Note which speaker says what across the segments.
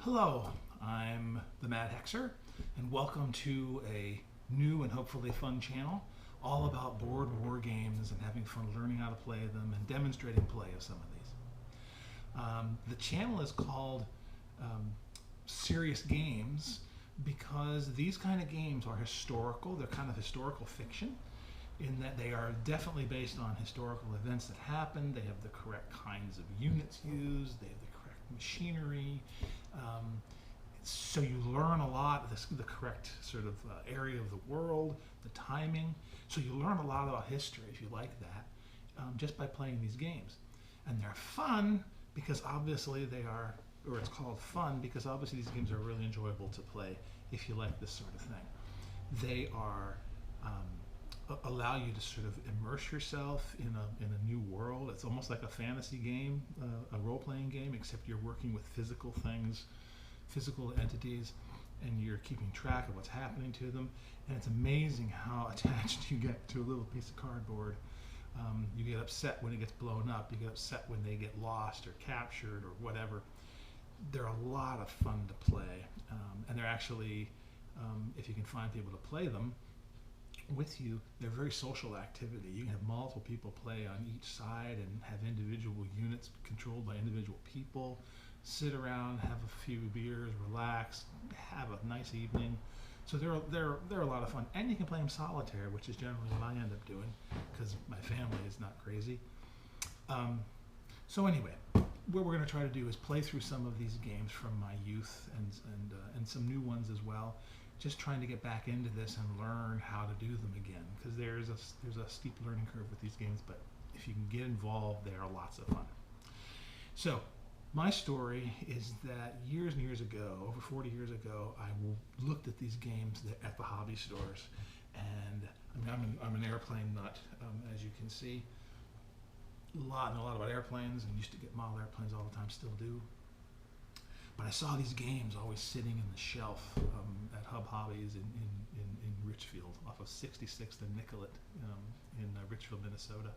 Speaker 1: Hello, I'm the Mad Hexer, and welcome to a new and hopefully fun channel all about board war games and having fun learning how to play them and demonstrating play of some of these. The channel is called Serious Games because these kind of games are historical. They're kind of historical fiction in that they are definitely based on historical events that happened. They have the correct kinds of units used. They have the correct machinery. So you learn a lot, the correct sort of area of the world, the timing. So you learn a lot about history, if you like that, just by playing these games. And they're fun because obviously they are, or it's called fun because obviously these games are really enjoyable to play if you like this sort of thing. They are allow you to sort of immerse yourself in a new world. It's almost like a fantasy game, a role-playing game, except you're working with physical things, physical entities, and you're keeping track of what's happening to them. And it's amazing how attached you get to a little piece of cardboard. You get upset when it gets blown up. You get upset when they get lost or captured or whatever. They're a lot of fun to play, and they're actually, if you can find people to play them with you, they're very social activity. You can have multiple people play on each side and have individual units controlled by individual people, sit around, have a few beers, relax, have a nice evening. So they're a lot of fun. And you can play them solitaire, which is generally what I end up doing because my family is not crazy. So anyway, what we're going to try to do is play through some of these games from my youth and some new ones as well. Just trying to get back into this and learn how to do them again, because there's a steep learning curve with these games, but if you can get involved, they are lots of fun. So my story is that years and years ago, over 40 years ago, I looked at these games at the hobby stores, and I mean, I'm an airplane nut, as you can see. Know a lot about airplanes, and used to get model airplanes all the time, still do. But I saw these games always sitting in the shelf at Hub Hobbies in Richfield, off of 66th and Nicollet in Richfield, Minnesota.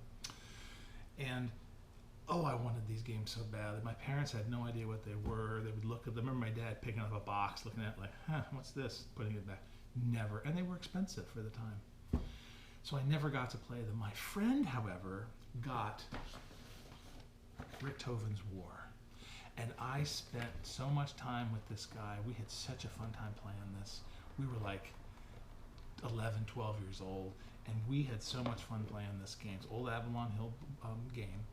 Speaker 1: And I wanted these games so badly. My parents had no idea what they were. They would look at them. I remember my dad picking up a box, looking at it like, what's this? Putting it back. Never. And they were expensive for the time. So I never got to play them. My friend, however, got Richthofen's War. And I spent so much time with this guy. We had such a fun time playing this. We were like 11, 12 years old, and we had so much fun playing this game. It's old Avalon Hill game,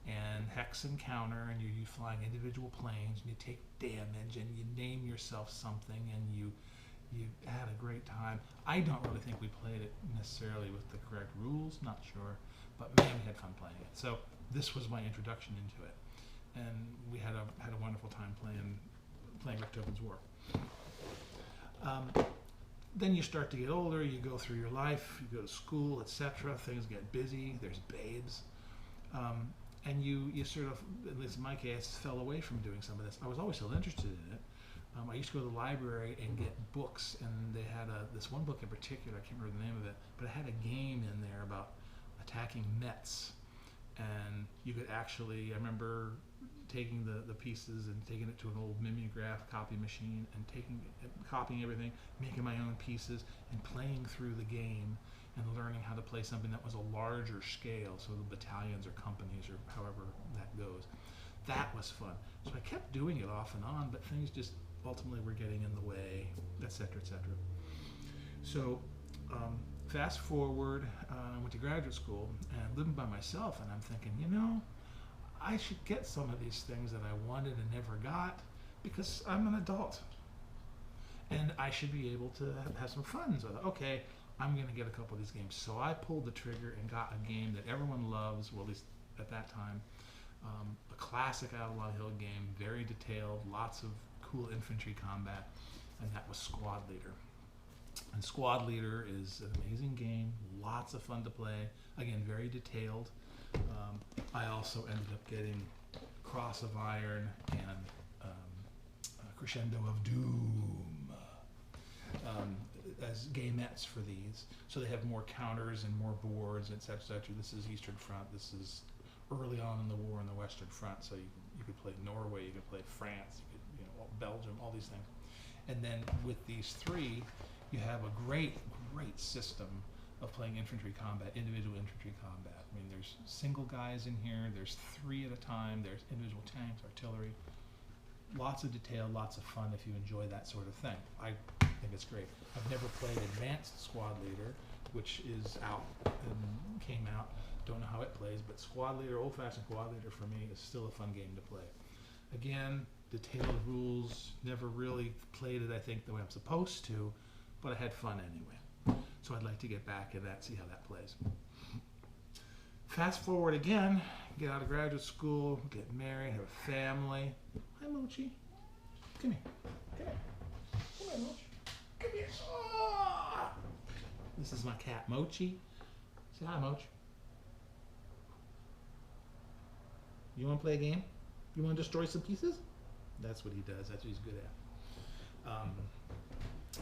Speaker 1: and hex and counter, and you're flying individual planes, and you take damage, and you name yourself something, and you had a great time. I don't really think we played it necessarily with the correct rules, not sure, but man, we had fun playing it. So this was my introduction into it. And we had a wonderful time playing Richthofen's War. Then you start to get older. You go through your life. You go to school, etc. Things get busy. There's babes, and you sort of, at least in my case, fell away from doing some of this. I was always still interested in it. I used to go to the library and get books, and they had this one book in particular. I can't remember the name of it, but it had a game in there about attacking Mets. And you could actually, I remember taking the pieces and taking it to an old mimeograph copy machine and copying everything, making my own pieces and playing through the game and learning how to play something that was a larger scale, so the battalions or companies or however that goes. That was fun. So I kept doing it off and on, but things just ultimately were getting in the way, etc., etc. So fast forward, I went to graduate school and I'm living by myself, and I'm thinking, I should get some of these things that I wanted and never got because I'm an adult and I should be able to have some fun. So I thought, okay, I'm going to get a couple of these games. So I pulled the trigger and got a game that everyone loves, well, at least at that time, a classic Avalon Hill game, very detailed, lots of cool infantry combat, and that was Squad Leader. And Squad Leader is an amazing game, lots of fun to play, again, very detailed. I also ended up getting Cross of Iron and Crescendo of Doom as gamettes for these. So they have more counters and more boards, etc., etc. This is Eastern Front. This is early on in the war in the Western Front. So you could play Norway, you could play France, you could, Belgium, all these things. And then with these three, you have a great system of playing infantry combat, individual infantry combat. I mean, there's single guys in here, there's 3 at a time, there's individual tanks, artillery, lots of detail, lots of fun if you enjoy that sort of thing. I think it's great. I've never played Advanced Squad Leader, which is out and came out. Don't know how it plays, but Squad Leader, old-fashioned Squad Leader for me is still a fun game to play. Again, detailed rules, never really played it, I think, the way I'm supposed to, but I had fun anyway. So I'd like to get back at that, see how that plays. Fast forward again, get out of graduate school, get married, have a family. Hi, Mochi. Come here. Come here. Come here, Mochi. Come here. Oh! This is my cat, Mochi. Say hi, Mochi. You want to play a game? You want to destroy some pieces? That's what he does. That's what he's good at.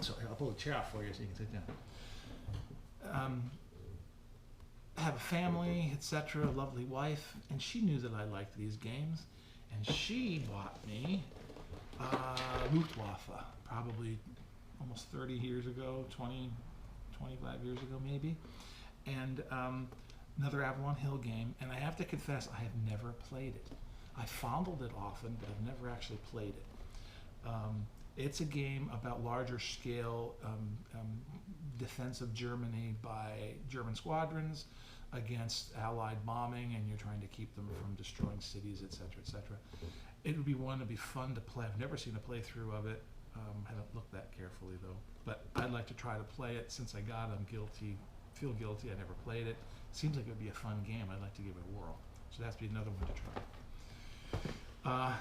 Speaker 1: So here, I'll pull a chair out for you so you can sit down. I have a family, etc., a lovely wife, and she knew that I liked these games, and she bought me Luftwaffe, probably almost 30 years ago, 20, 25 years ago maybe, and another Avalon Hill game, and I have to confess, I have never played it. I fondled it often, but I've never actually played it. It's a game about larger scale defense of Germany by German squadrons against Allied bombing, and you're trying to keep them from destroying cities, etc., etc. It would be one to be fun to play. I've never seen a playthrough of it. Haven't looked that carefully though. But I'd like to try to play it. Since I got it, feel guilty. I never played it. Seems like it would be a fun game. I'd like to give it a whirl. So that's be another one to try.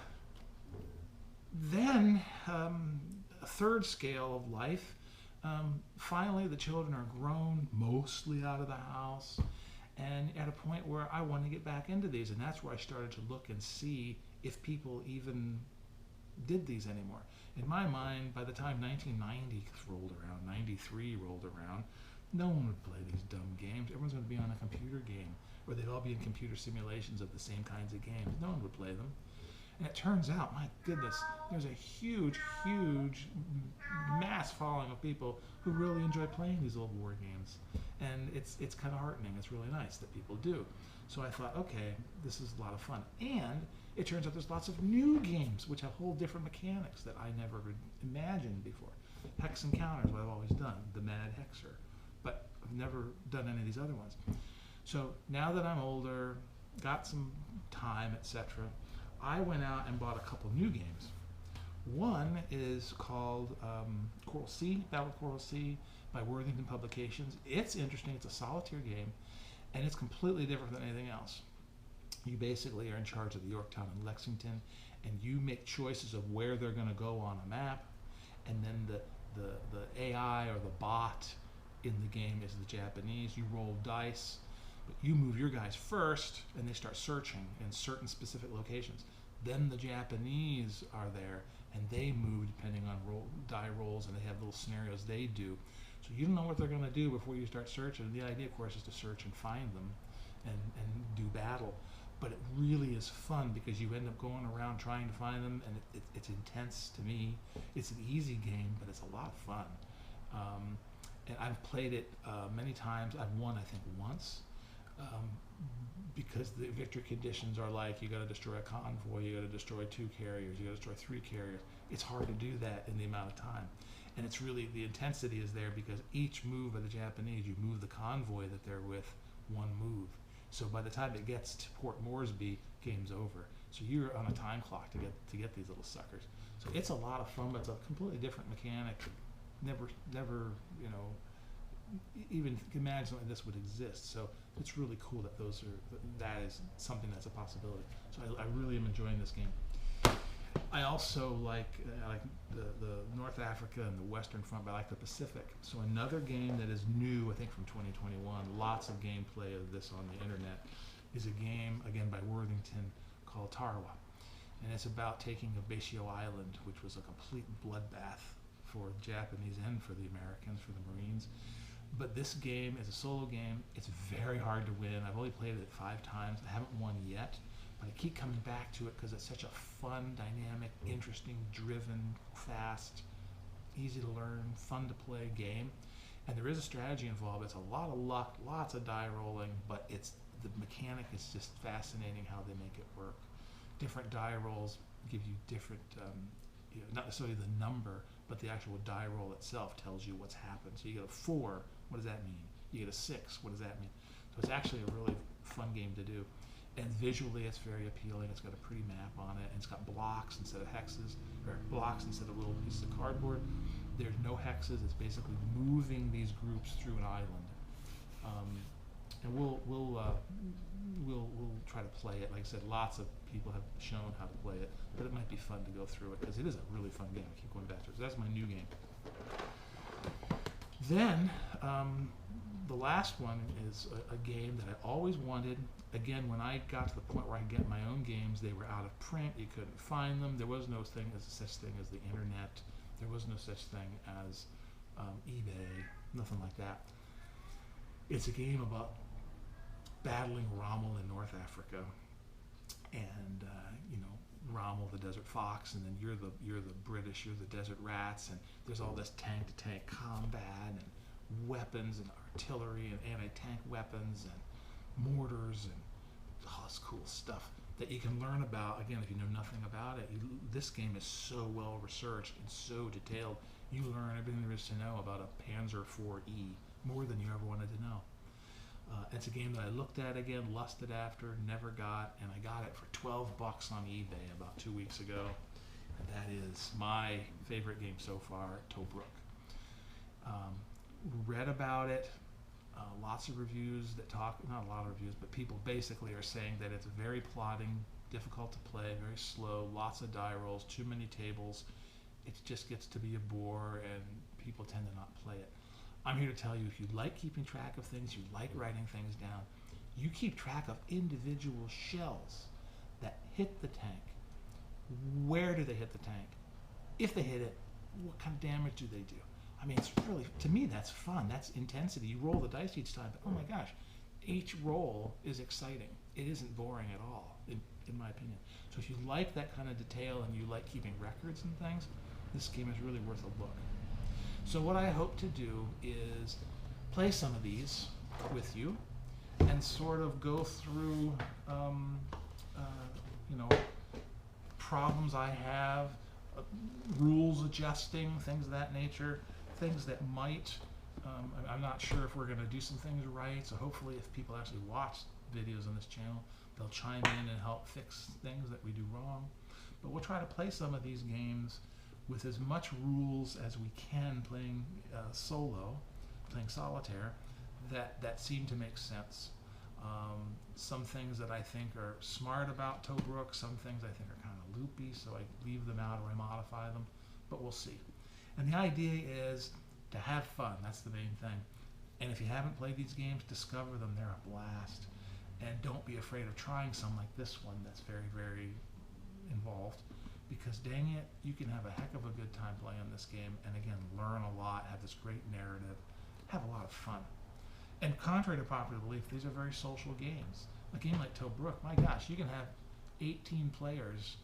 Speaker 1: Then a third scale of life. Finally, the children are grown, mostly out of the house, and at a point where I want to get back into these, and that's where I started to look and see if people even did these anymore. In my mind, by the time 1990 rolled around, 93 rolled around, no one would play these dumb games. Everyone's going to be on a computer game, or they'd all be in computer simulations of the same kinds of games. No one would play them. And it turns out, my goodness, there's a huge mass following of people who really enjoy playing these old war games. And it's kind of heartening. It's really nice that people do. So I thought, okay, this is a lot of fun. And it turns out there's lots of new games which have whole different mechanics that I never imagined before. Hex Encounter is what I've always done, the Mad Hexer. But I've never done any of these other ones. So now that I'm older, got some time, etc., I went out and bought a couple new games. One is called Coral Sea, Battle of Coral Sea by Worthington Publications. It's interesting. It's a solitaire game, and it's completely different than anything else. You basically are in charge of the Yorktown and Lexington, and you make choices of where they're going to go on a map, and then the AI or the bot in the game is the Japanese. You roll dice. But you move your guys first, and they start searching in certain specific locations. Then the Japanese are there, and they move depending on die rolls, and they have little scenarios they do. So you don't know what they're going to do before you start searching. The idea, of course, is to search and find them and do battle. But it really is fun because you end up going around trying to find them, and it's intense to me. It's an easy game, but it's a lot of fun. And I've played it many times. I've won, I think, once. Because the victory conditions are like you got to destroy a convoy, you got to destroy 2 carriers, you got to destroy 3 carriers. It's hard to do that in the amount of time, and it's really the intensity is there because each move of the Japanese, you move the convoy that they're with one move. So by the time it gets to Port Moresby, game's over. So you're on a time clock to get these little suckers. So it's a lot of fun, but it's a completely different mechanic. Never even imagine that this would exist. So it's really cool that that is something that's a possibility. So I really am enjoying this game. I also like the North Africa and the Western Front, but I like the Pacific. So another game that is new, I think from 2021, lots of gameplay of this on the internet, is a game, again by Worthington, called Tarawa. And it's about taking of Basio Island, which was a complete bloodbath for the Japanese and for the Americans, for the Marines. But this game is a solo game. It's very hard to win. I've only played it 5 times. I haven't won yet, but I keep coming back to it because it's such a fun, dynamic, interesting, driven, fast, easy to learn, fun to play game. And there is a strategy involved. It's a lot of luck, lots of die rolling, but it's the mechanic is just fascinating how they make it work. Different die rolls give you different, not necessarily the number, but the actual die roll itself tells you what's happened. So you get a 4, what does that mean? You get a 6, what does that mean? So it's actually a really fun game to do. And visually it's very appealing. It's got a pretty map on it, and it's got blocks instead of hexes, or blocks instead of little pieces of cardboard. There's no hexes. It's basically moving these groups through an island. And we'll try to play it. Like I said, lots of people have shown how to play it, but it might be fun to go through it because it is a really fun game. I keep going back to it. So that's my new game. Then the last one is a game that I always wanted. Again, when I got to the point where I could get my own games, they were out of print. You couldn't find them. There was no such thing as the internet. There was no such thing as eBay, nothing like that. It's a game about battling Rommel in North Africa, and Rommel, the desert fox, and then you're the British, you're the desert rats, and there's all this tank-to-tank combat and weapons and artillery and anti-tank weapons and mortars and all this cool stuff that you can learn about. Again, if you know nothing about it, this game is so well researched and so detailed. You learn everything there is to know about a Panzer IV-E, more than you ever wanted to know. It's a game that I looked at again, lusted after, never got, and I got it for $12 on eBay about 2 weeks ago. And that is my favorite game so far, Tobruk. Read about it, lots of reviews that talk, not a lot of reviews, but people basically are saying that it's very plodding, difficult to play, very slow, lots of die rolls, too many tables. It just gets to be a bore, and people tend to not play it. I'm here to tell you, if you like keeping track of things, you like writing things down, you keep track of individual shells that hit the tank. Where do they hit the tank? If they hit it, what kind of damage do they do? I mean, it's really, to me, that's fun. That's intensity. You roll the dice each time, but oh my gosh, each roll is exciting. It isn't boring at all, in my opinion. So if you like that kind of detail and you like keeping records and things, this game is really worth a look. So what I hope to do is play some of these with you and sort of go through, problems I have, rules adjusting, things of that nature, things that might, I'm not sure if we're going to do some things right, so hopefully if people actually watch videos on this channel, they'll chime in and help fix things that we do wrong. But we'll try to play some of these games with as much rules as we can, playing solo, playing solitaire, that seem to make sense. Some things that I think are smart about Tobruk, some things I think are kind of loopy, so I leave them out or I modify them, but we'll see. And the idea is to have fun, that's the main thing. And if you haven't played these games, discover them, they're a blast. And don't be afraid of trying some like this one that's very, very involved. Because dang it, you can have a heck of a good time playing this game, and again, learn a lot, have this great narrative, have a lot of fun. And contrary to popular belief, these are very social games. A game like Tobruk, my gosh, you can have 18 players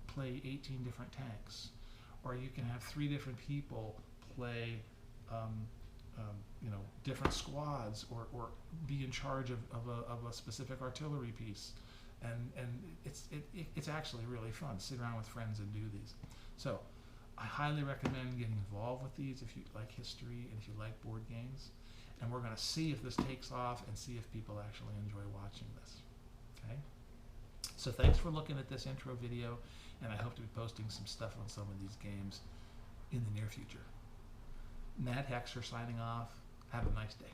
Speaker 1: play 18 different tanks, or you can have 3 different people play different squads, or be in charge of a specific artillery piece. And it's actually really fun. Sit around with friends and do these. So I highly recommend getting involved with these if you like history and if you like board games. And we're going to see if this takes off and see if people actually enjoy watching this. Okay? So thanks for looking at this intro video, and I hope to be posting some stuff on some of these games in the near future. Mad Hexer signing off. Have a nice day.